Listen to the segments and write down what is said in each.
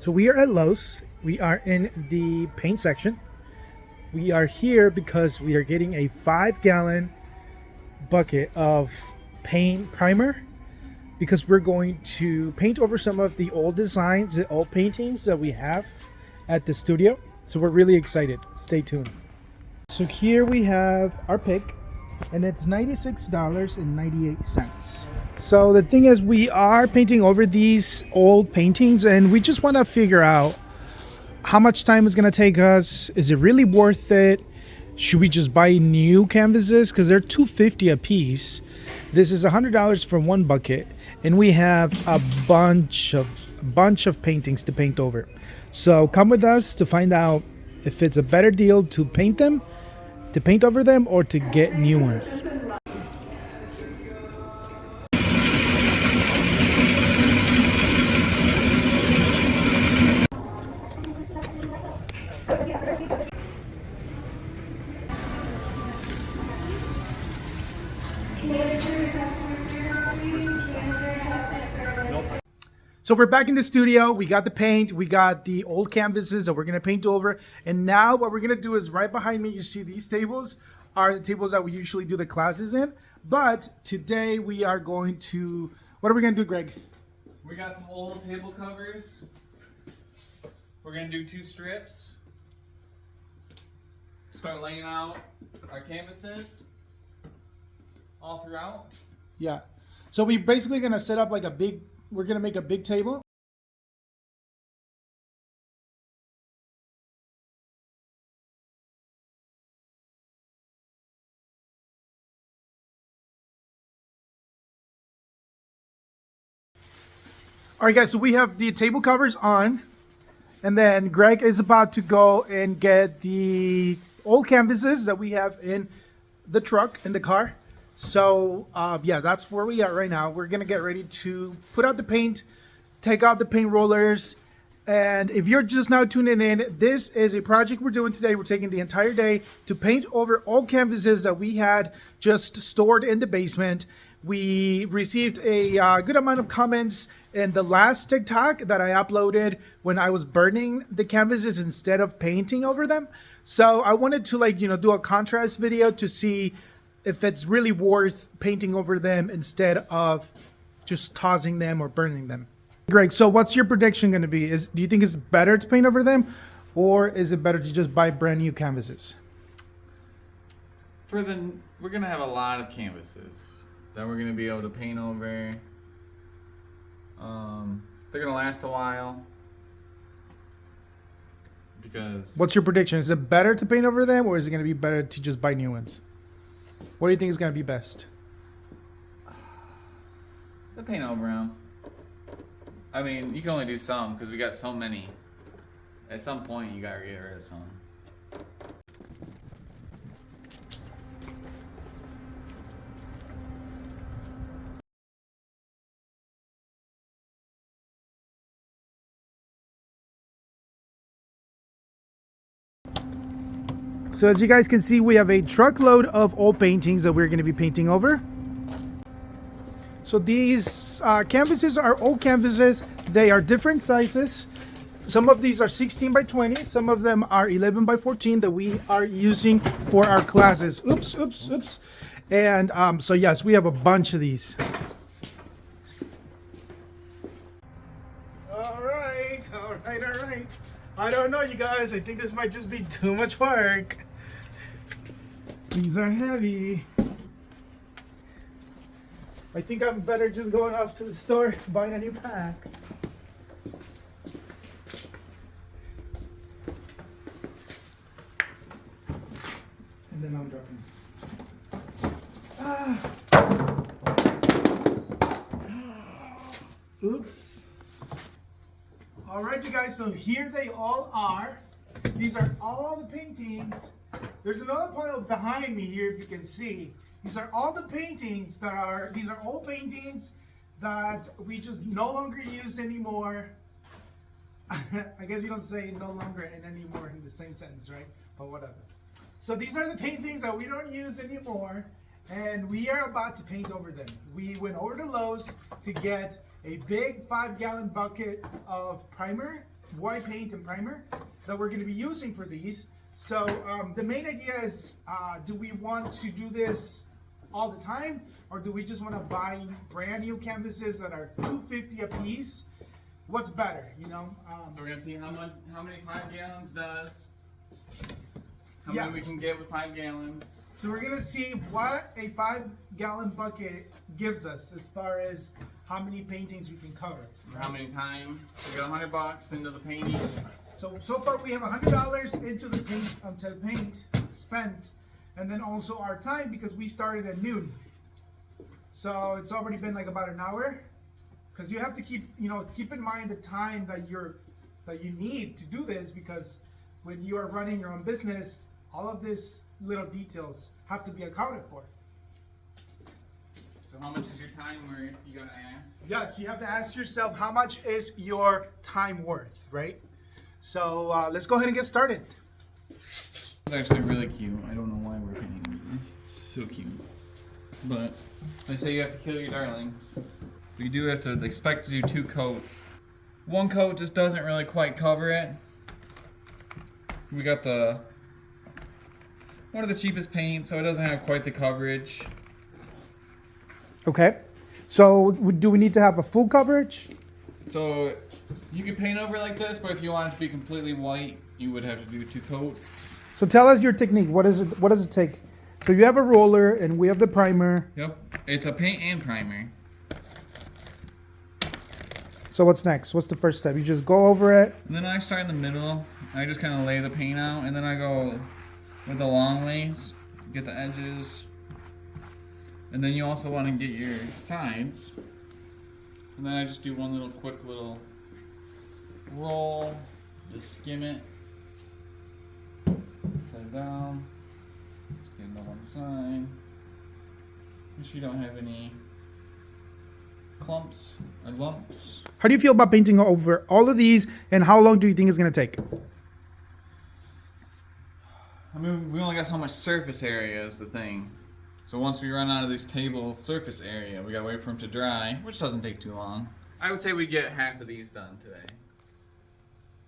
So we are at Lowe's. We are in the paint section. We are here because we are getting a 5-gallon bucket of paint primer because we're going to paint over some of the old designs, the old paintings that we have at the studio. So we're really excited. Stay tuned. So here we have our pick, and it's $96.98. So the thing is, we are painting over these old paintings, and we just want to figure out how much time it's going to take us. Is it really worth it? Should we just buy new canvases? Because they're $250 a piece. This is $100 for one bucket, and we have a bunch of paintings to paint over. So come with us to find out if it's a better deal to paint over them, or to get new ones. So we're back in the studio. We got the paint, we got the old canvases that we're gonna paint over. And now what we're gonna do is, right behind me, you see these tables are the tables that we usually do the classes in. But today we are going to, what are we gonna do, Greg? We got some old table covers. We're gonna do 2 strips. Start laying out our canvases all throughout. Yeah. So we basically gonna set up like we're gonna make a big table. All right, guys, so we have the table covers on, and then Greg is about to go and get the old canvases that we have in the truck, in the car. So yeah, that's where we are right now. We're gonna get ready to put out the paint, take out the paint rollers. And if you're just now tuning in, this is a project we're doing today. We're taking the entire day to paint over old canvases that we had just stored in the basement. We received a good amount of comments in the last TikTok that I uploaded when I was burning the canvases instead of painting over them. So I wanted to do a contrast video to see if it's really worth painting over them instead of just tossing them or burning them. Greg, so what's your prediction going to be? Do you think it's better to paint over them, or is it better to just buy brand new canvases? We're gonna have a lot of canvases that we're gonna be able to paint over. They're gonna last a while. Because what's your prediction? Is it better to paint over them, or is it going to be better to just buy new ones? What do you think is going to be best? the paint over them. I mean, you can only do some because we got so many. At some point, you gotta get rid of some. So as you guys can see, we have a truckload of old paintings that we're going to be painting over. So these canvases are old canvases. They are different sizes. Some of these are 16 by 20. Some of them are 11 by 14 that we are using for our classes. Oops. And so yes, we have a bunch of these. All right. I don't know, you guys. I think this might just be too much work. These are heavy. I think I'm better just going off to the store, buying a new pack. And then I'm dropping. Oops. All right, you guys, so here they all are. These are all the paintings. There's another pile behind me here, if you can see. These are all the paintings these are old paintings that we just no longer use anymore. I guess you don't say no longer and anymore in the same sentence, right? But whatever. So these are the paintings that we don't use anymore, and we are about to paint over them. We went over to Lowe's to get a big 5-gallon bucket of primer white paint and primer that we're going to be using for these. So the main idea is, do we want to do this all the time, or do we just want to buy brand new canvases that are $250 a piece? What's better, you know? So we're gonna see how many 5 gallons does. How Yeah. many we can get with 5 gallons. So we're gonna see what a 5-gallon bucket gives us as far as how many paintings we can cover. How many times? We got $100 into the painting. So far we have $100 into the paint spent, and then also our time because we started at noon. So it's already been like about an hour, because you have to keep in mind the time that you need to do this, because when you are running your own business, all of these little details have to be accounted for. So how much is your time worth? You gotta ask. Yes, you have to ask yourself, how much is your time worth, right? So let's go ahead and get started. It's actually really cute. I don't know why we're painting this. It's so cute. But they say you have to kill your darlings. So you do have to expect to do 2 coats. 1 coat just doesn't really quite cover it. We got one of the cheapest paints, so it doesn't have quite the coverage. Okay. So do we need to have a full coverage? So you could paint over it like this, but if you want it to be completely white, you would have to do 2 coats. So tell us your technique. What does it take? So you have a roller and we have the primer. Yep, it's a paint and primer. So what's next? What's the first step? You just go over it. And then I start in the middle. I just kind of lay the paint out, and then I go with the long ways, get the edges. And then you also want to get your sides. And then I just do one little quick little roll, just skim it, set it down, skim to one side. Make sure you don't have any clumps or lumps. How do you feel about painting over all of these, and how long do you think it's going to take? I mean, we only got so much surface area is the thing. So once we run out of this table surface area, we gotta wait for them to dry, which doesn't take too long. I would say we get half of these done today.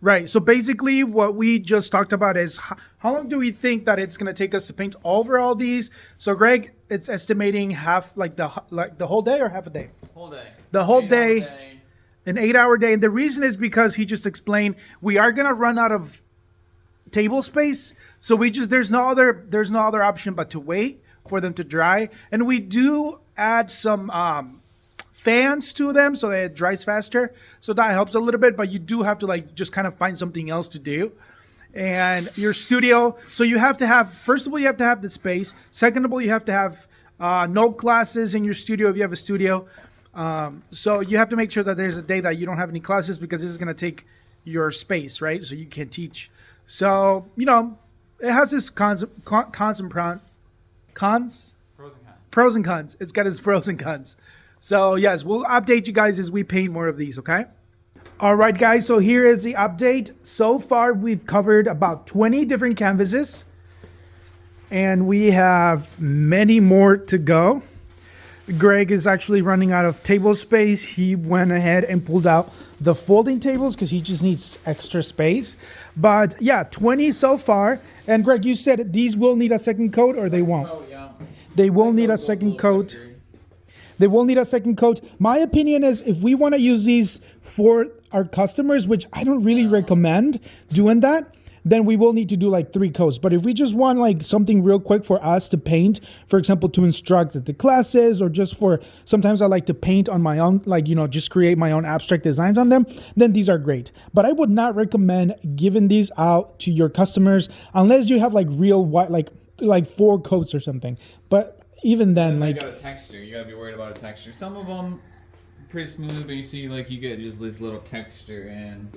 Right. So basically what we just talked about is how long do we think that it's going to take us to paint over all these? So Greg, it's estimating the whole day or half a day? Whole day. The whole 8 hour day. An 8-hour day. And the reason is because he just explained we are going to run out of table space. So there's no other option but to wait for them to dry. And we do add some fans to them so that it dries faster. So that helps a little bit, but you do have to just kind of find something else to do. And your studio, so you have to have, first of all, you have to have the space. Second of all, you have to have no classes in your studio if you have a studio. So you have to make sure that there's a day that you don't have any classes, because this is going to take your space, right? So you can't teach. So, it has its pros and cons. It's got its pros and cons. So yes, we'll update you guys as we paint more of these, okay? All right, guys, so here is the update. So far, we've covered about 20 different canvases, and we have many more to go. Greg is actually running out of table space. He went ahead and pulled out the folding tables because he just needs extra space. But yeah, 20 so far. And Greg, you said these will need a second coat, or they won't? Oh, yeah. They will need a second coat. They will need a second coat. My opinion is, if we want to use these for our customers, which I don't really recommend doing that, then we will need to do 3 coats. But if we just want something real quick for us to paint, for example, to instruct at the classes, or just sometimes I like to paint on my own, just create my own abstract designs on them, then these are great. But I would not recommend giving these out to your customers unless you have real white, like 4 coats or something. But even then, you got a texture. You gotta be worried about a texture. Some of them pretty smooth, but you see, you get just this little texture and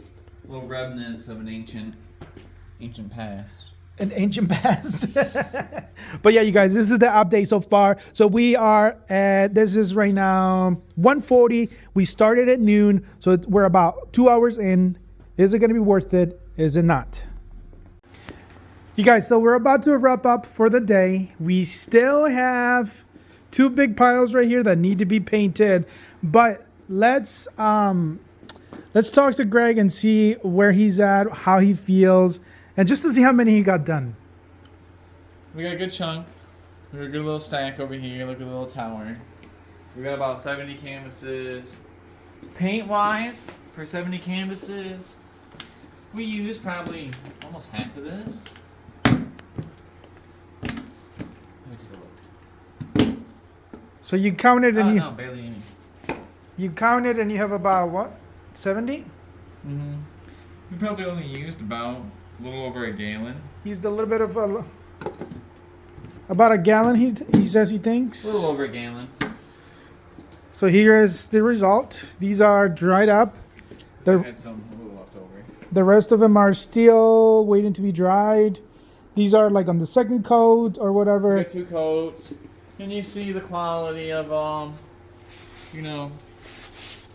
little remnants of an ancient past. An ancient past. But yeah, you guys, this is the update so far. So we are at, this is right now 1:40. We started at noon, so we're about 2 hours in. Is it going to be worth it? Is it not? You guys, so we're about to wrap up for the day. We still have 2 big piles right here that need to be painted, but let's let's talk to Greg and see where he's at, how he feels, and just to see how many he got done. We got a good chunk. We got a good little stack over here. Look at the little tower. We got about 70 canvases. Paint-wise, for 70 canvases, we used probably almost half of this. Let me take a look. So you counted and No, barely any. you counted and you have about what? 70? Mm-hmm. We probably only used about a little over a gallon. Used a little bit of about a gallon. He says he thinks. A little over a gallon. So here is the result. These are dried up. I had some a little left over. The rest of them are still waiting to be dried. These are like on the second coat or whatever. We got 2 coats, and you see the quality of you know,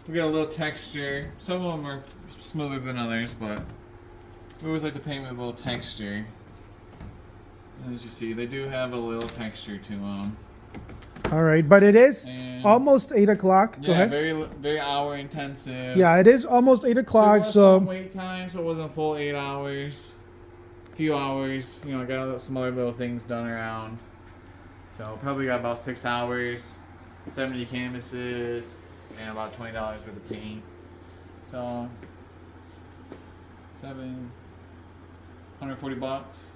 we got a little texture. Some of them are smoother than others, but we always like to paint with a little texture. And as you see, they do have a little texture to them. All right, but it is And almost 8 o'clock. Go yeah, ahead. very hour intensive. Yeah, it is almost 8 There o'clock. was So some wait time, so it wasn't a full 8 hours. A few hours. You know, I got some other little things done around. So probably got about 6 hours, 70 canvases, and about $20 worth of paint. So 140 bucks,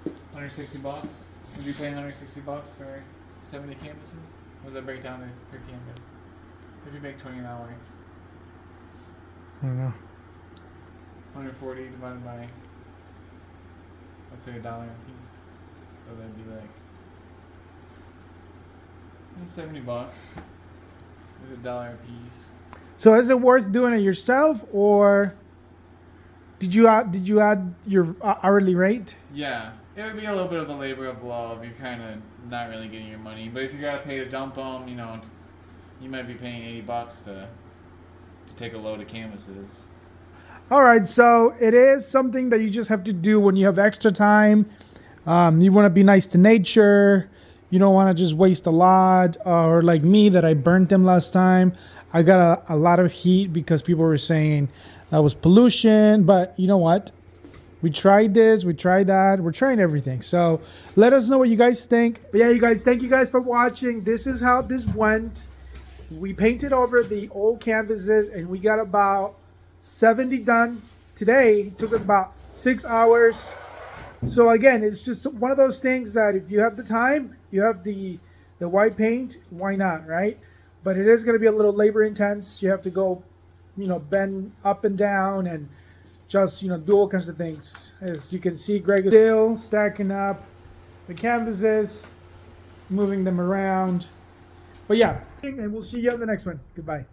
160 bucks. Would you pay 160 bucks for 70 canvases? What does that break down to per canvas? If you make 20 an hour, I don't know. 140 divided by, let's say $1 a piece. So that'd be like 70 bucks with $1 a piece. So is it worth doing it yourself, or did you add your hourly rate? Yeah, it would be a little bit of a labor of love. You're kind of not really getting your money, but if you gotta pay to dump them, you know, you might be paying 80 bucks to take a load of canvases. All right, so it is something that you just have to do when you have extra time. You want to be nice to nature. You don't want to just waste a lot, or like me that I burnt them last time. I got a lot of heat because people were saying that was pollution, but you know what? We tried this, we tried that, we're trying everything. So let us know what you guys think. But yeah, you guys, thank you guys for watching. This is how this went. We painted over the old canvases and we got about 70 done today. It took us about 6 hours. So again, it's just one of those things that if you have the time, you have the white paint, why not, right? But it is going to be a little labor intense. You have to go, you know, bend up and down and just, you know, do all kinds of things. As you can see, Greg is still stacking up the canvases, moving them around. But yeah, and we'll see you on the next one. Goodbye.